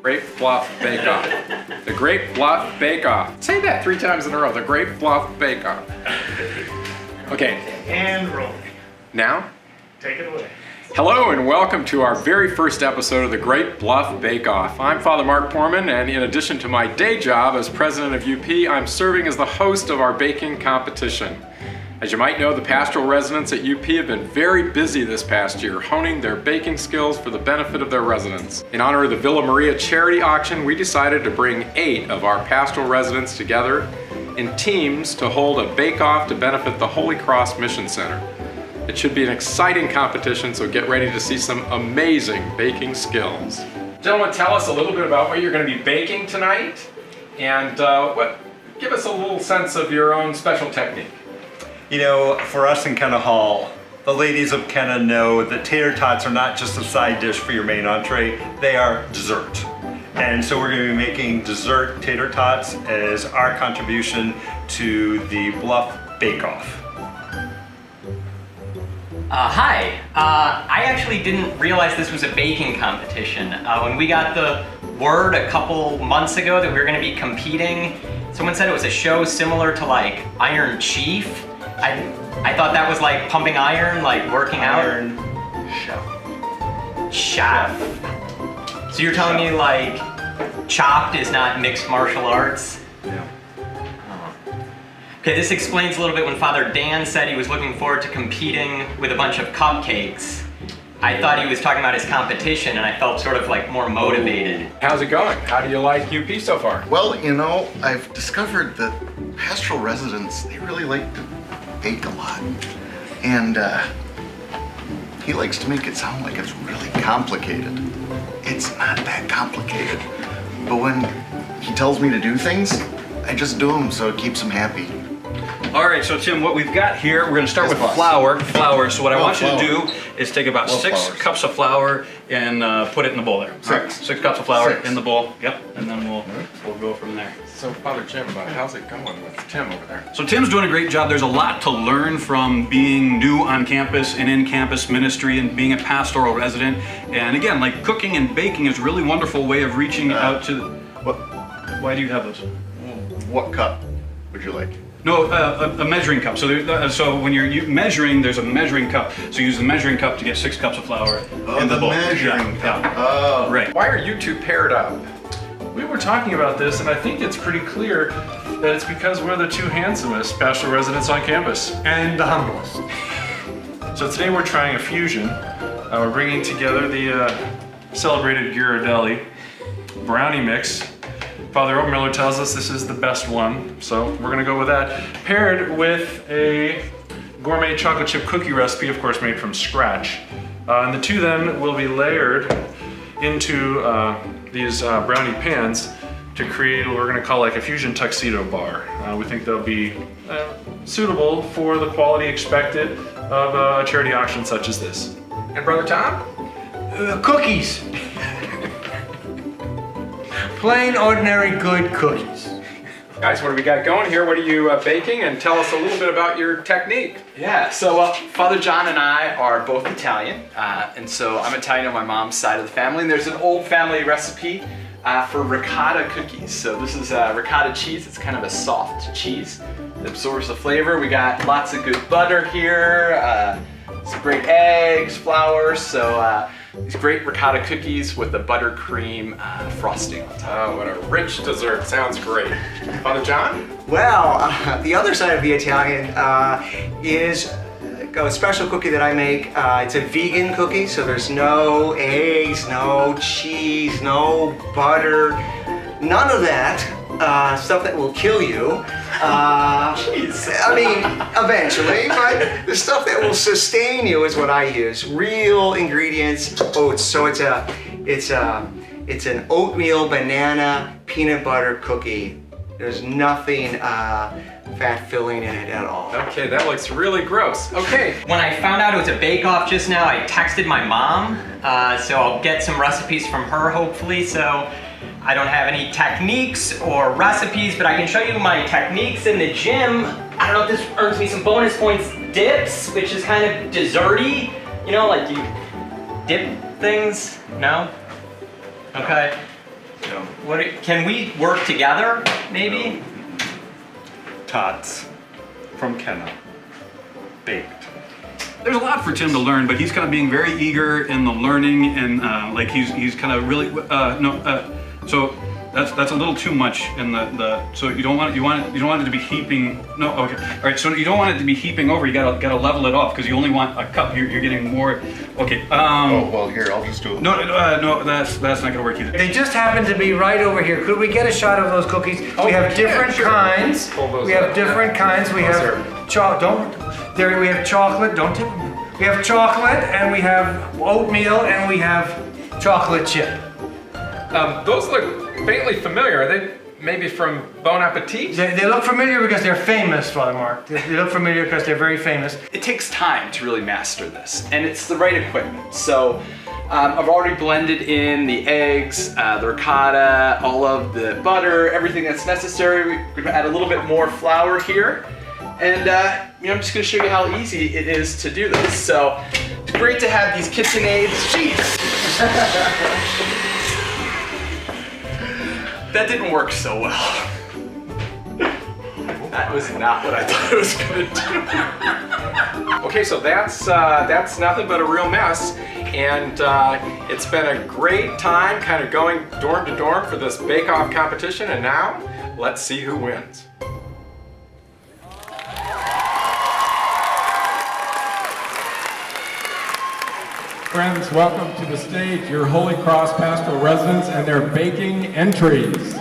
Great Bluff Bake Off. The Great Bluff Bake Off. Say that 3 times in a row. The Great Bluff Bake Off. Okay. And roll. Now? Take it away. Hello and welcome to our very first episode of the Great Bluff Bake Off. I'm Father Mark Porman, and in addition to my day job as president of UP, I'm serving as the host of our baking competition. As you might know, the pastoral residents at UP have been very busy this past year, honing their baking skills for the benefit of their residents. In honor of the Villa Maria charity auction, we decided to bring 8 of our pastoral residents together in teams to hold a bake-off to benefit the Holy Cross Mission Center. It should be an exciting competition, so get ready to see some amazing baking skills. Gentlemen, tell us a little bit about what you're going to be baking tonight, and give us a little sense of your own special technique. You know, for us in Kenna Hall, the ladies of Kenna know that tater tots are not just a side dish for your main entree, they are dessert. And so we're going to be making dessert tater tots as our contribution to the Bluff Bake Off. Hi. I actually didn't realize this was a baking competition. When we got the word a couple months ago that we were going to be competing, someone said it was a show similar to like Iron Chief. I thought that was like pumping iron, like working Iron out. Chef. So you're telling me like Chopped is not mixed martial arts? Yeah. Okay, this explains a little bit when Father Dan said he was looking forward to competing with a bunch of cupcakes. I thought he was talking about his competition, and I felt sort of like more motivated. How's it going? How do you like UP so far? Well, you know, I've discovered that pastoral residents, they really like to bake a lot. And he likes to make it sound like it's really complicated. It's not that complicated. But when he tells me to do things, I just do them, so it keeps him happy. All right, so Tim, what we've got here, we're going to start Yes, with boss. flour. So what I want you to flour. do is take about Love 6 flours. cups of flour and put it in the bowl there. 6. 6 cups of flour 6. in the bowl. Yep, and then we'll go from there. So, Father Jim, how's it going with Tim over there? So Tim's doing a great job. There's a lot to learn from being new on campus and in campus ministry and being a pastoral resident. And again, like cooking and baking is a really wonderful way of reaching out to. What? Why do you have those? What cup would you like? No, a measuring cup. So, so when you're measuring, there's a measuring cup. So use the measuring cup to get 6 cups of flour in the bowl. measuring cup. Yeah. Oh. Right. Why are you two paired up? We were talking about this, and I think it's pretty clear that it's because we're the 2 handsomest pastoral residents on campus. And the humblest. So today we're trying a fusion. We're bringing together the celebrated Ghirardelli brownie mix. Father Obermiller tells us this is the best one, so we're gonna go with that. Paired with a gourmet chocolate chip cookie recipe, of course made from scratch. And the 2 then will be layered into these brownie pans to create what we're gonna call like a fusion tuxedo bar. We think they'll be suitable for the quality expected of a charity auction such as this. And Brother Tom? Cookies. Plain, ordinary, good cookies. Guys, what do we got going here? What are you baking? And tell us a little bit about your technique. Yeah, so Father John and I are both Italian, and so I'm Italian on my mom's side of the family, and there's an old family recipe for ricotta cookies. So this is ricotta cheese. It's kind of a soft cheese that absorbs the flavor. We got lots of good butter here, some great eggs, flour, so these great ricotta cookies with the buttercream frosting on top. Oh, what a rich dessert. Sounds great. Father John? Well, the other side of the Italian is a special cookie that I make. It's a vegan cookie, so there's no eggs, no cheese, no butter, none of that stuff that will kill you. I mean, eventually, but the stuff that will sustain you is what I use. Real ingredients, oats. So it's an oatmeal banana peanut butter cookie. There's nothing fat filling in it at all. Okay, that looks really gross. Okay. When I found out it was a bake-off just now, I texted my mom, so I'll get some recipes from her hopefully. So I don't have any techniques or recipes, but I can show you my techniques in the gym. I don't know if this earns me some bonus points. Dips, which is kind of desserty. You know, like you dip things? No? Okay. Can we work together, maybe? Tots from Kenna, baked. There's a lot for Tim to learn, but he's kind of being very eager in the learning, and like he's kind of really so that's a little too much in the so you don't want it to be heaping. No, okay, all right. So you don't want it to be heaping over. You gotta level it off because you only want a cup. You're getting more. Okay. Oh well, here I'll just do it. No, that's not gonna work either. They just happen to be right over here. Could we get a shot of those cookies? We have different kinds. We have different kinds. We have chocolate. We have chocolate. Don't tip. We have chocolate, and we have oatmeal, and we have chocolate chip. Those look faintly familiar. Are they maybe from Bon Appetit? They look familiar because they're famous, Father Mark. They look familiar because they're very famous. It takes time to really master this, and it's the right equipment. So I've already blended in the eggs, the ricotta, all of the butter, everything that's necessary. We're gonna add a little bit more flour here. And I'm just gonna show you how easy it is to do this. So it's great to have these KitchenAids. Jeez. That didn't work so well. That was not what I thought it was gonna do. Okay, so that's nothing but a real mess, and it's been a great time kind of going dorm to dorm for this bake-off competition, and now let's see who wins. Friends, welcome to the stage, your Holy Cross pastoral residents and their baking entries.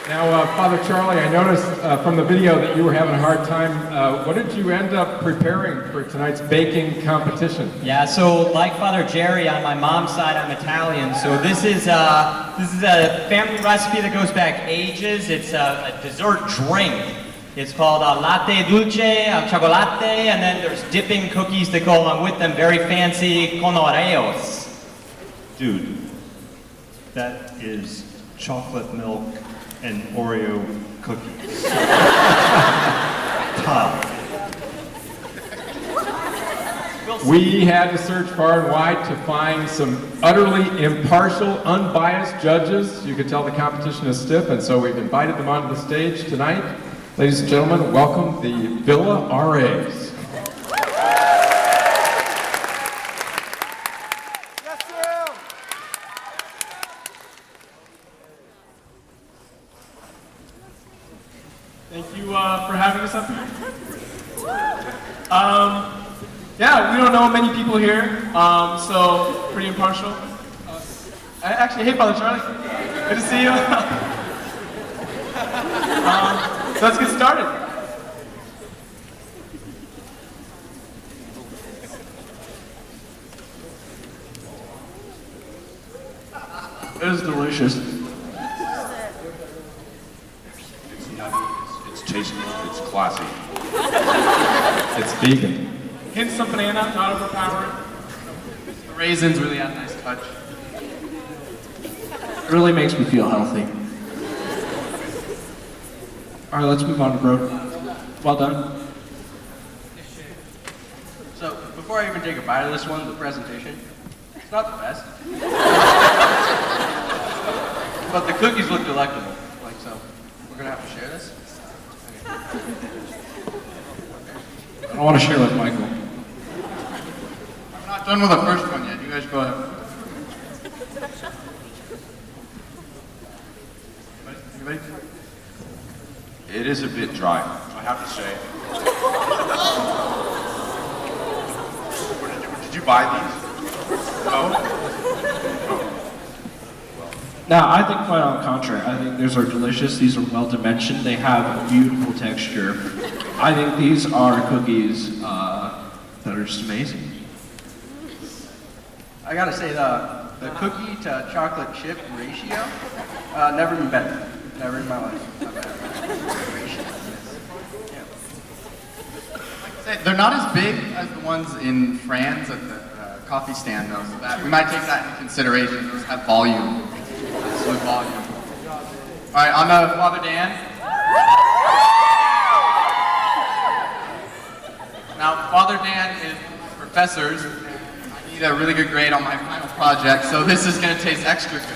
Now, Father Charlie, I noticed from the video that you were having a hard time. What did you end up preparing for tonight's baking competition? Yeah, so like Father Jerry, on my mom's side, I'm Italian. So this is a family recipe that goes back ages. It's a dessert drink. It's called latte dulce al chocolate, and then there's dipping cookies that go along with them, very fancy con oreos. Dude, that is chocolate milk and Oreo cookies. Top. We had to search far and wide to find some utterly impartial, unbiased judges. You could tell the competition is stiff, and so we've invited them onto the stage tonight. Ladies and gentlemen, welcome the Villa RAs. Thank you for having us up here. Yeah, we don't know many people here, so pretty impartial. Actually, hey, Father Charlie, good to see you. So let's get started. It is delicious. It's nutty, it's tasty, it's classy. It's vegan. Hints of banana, not overpowering. The raisins really add a nice touch. It really makes me feel healthy. All right, let's move on to Bro. Well done. So, before I even take a bite of this one, the presentation, it's not the best. But the cookies look delectable. Like, so, we're gonna have to share this? I don't want to share with Michael. I'm not done with the first one yet. You guys go ahead. Anybody? It is a bit dry, I have to say. Did you buy these? No? Now, I think quite on the contrary. I think these are delicious. These are well dimensioned. They have a beautiful texture. I think these are cookies that are just amazing. I gotta say, the cookie to chocolate chip ratio, never been better. Never in my life. I've had ratio. Yeah. They're not as big as the ones in France at the coffee stand, though. So that, we might take that into consideration. Those have volume. Absolute volume. All right, on to Father Dan. Now, Father Dan is professors. need a really good grade on my final project, so this is gonna taste extra good.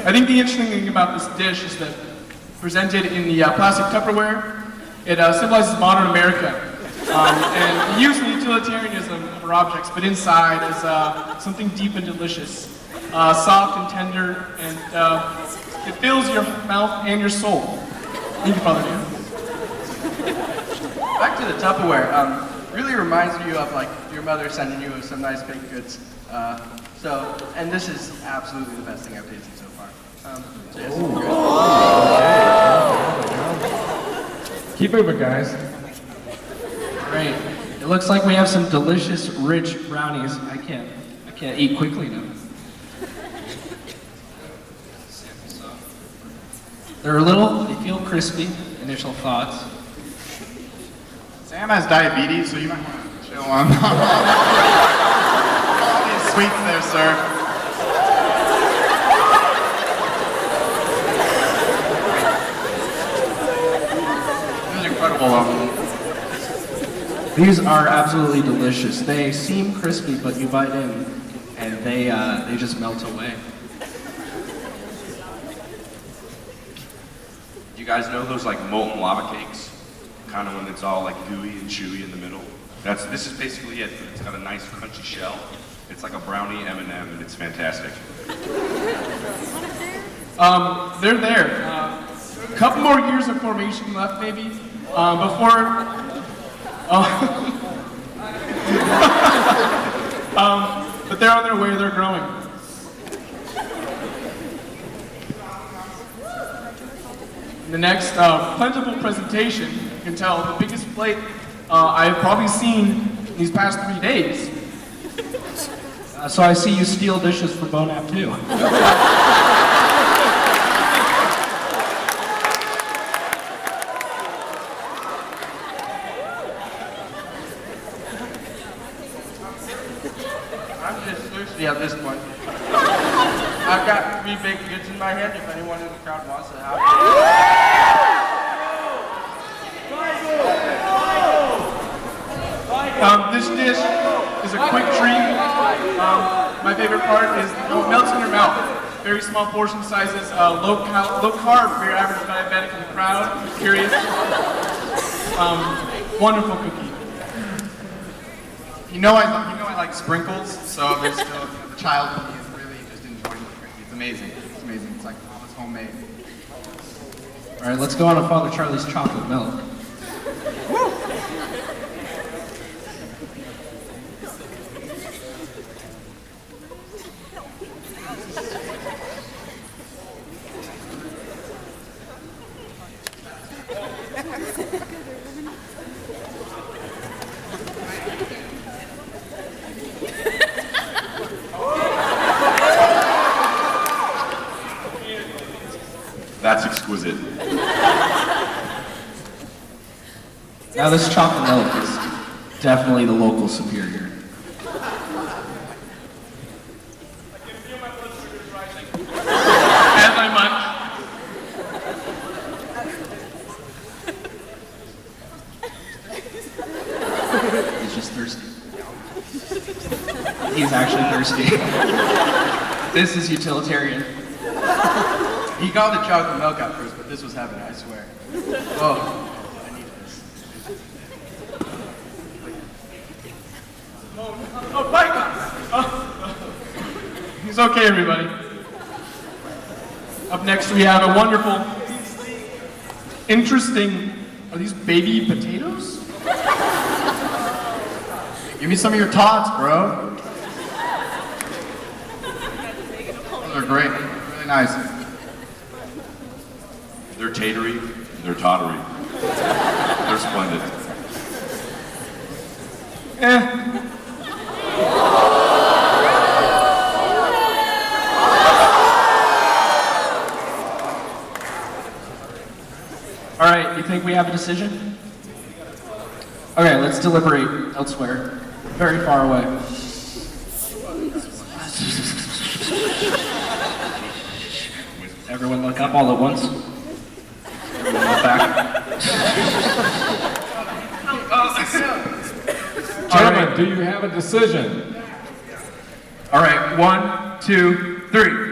I think the interesting thing about this dish is that presented in the plastic Tupperware, it symbolizes modern America. And we use the utilitarianism of our objects, but inside is something deep and delicious, soft and tender, and it fills your mouth and your soul. Thank you, Father Dan. Back to the Tupperware, really reminds you of like your mother sending you some nice baked goods. And this is absolutely the best thing I've tasted so far. So yes, Keep moving, guys. Great. It looks like we have some delicious, rich brownies. I can't eat quickly enough. They feel crispy. Initial thoughts. Sam has diabetes, so you might want to chill on all these sweets there, sir. This is incredible. These are absolutely delicious. They seem crispy, but you bite in, and they just melt away. You guys know those like molten lava cakes? Kind of when it's all like gooey and chewy in the middle. This is basically it. It's got a nice crunchy shell. It's like a brownie M&M, and it's fantastic. They're there. A couple more years of formation left, maybe, before. But they're on their way. They're growing. In the next plentiful presentation, you can tell the biggest plate I've probably seen in these past 3 days. So I see you steal dishes for Bonap too. I'm just thirsty at this point. I've got 3 baked goods in my hand if anyone in the crowd wants to have it. This dish is a quick treat. My favorite part is it melts in your mouth. Very small portion sizes, low carb for your average diabetic in the crowd. Curious. Wonderful cookie. You know I like sprinkles, so there's still the child in me is really just enjoying the cookie. It's amazing. It's amazing. It's like almost homemade. All right, let's go on to Father Charlie's chocolate milk. That's exquisite. Now this chocolate milk is definitely the local superior. As I munch. He's just thirsty. He's actually thirsty. This is utilitarian. He called it chocolate milk at first, but this was heaven, I swear. Oh, I need this. Oh, Mike! He's okay, everybody. Up next, we have a wonderful, interesting. Are these baby potatoes? Give me some of your tots, bro. Those are great. Really nice. They're tatery, they're tottery. They're splendid. All right, you think we have a decision? Okay, let's deliberate elsewhere. Very far away. Everyone look up all at once. Everyone look back. Gentlemen, do you have a decision? All right, 1, 2, 3.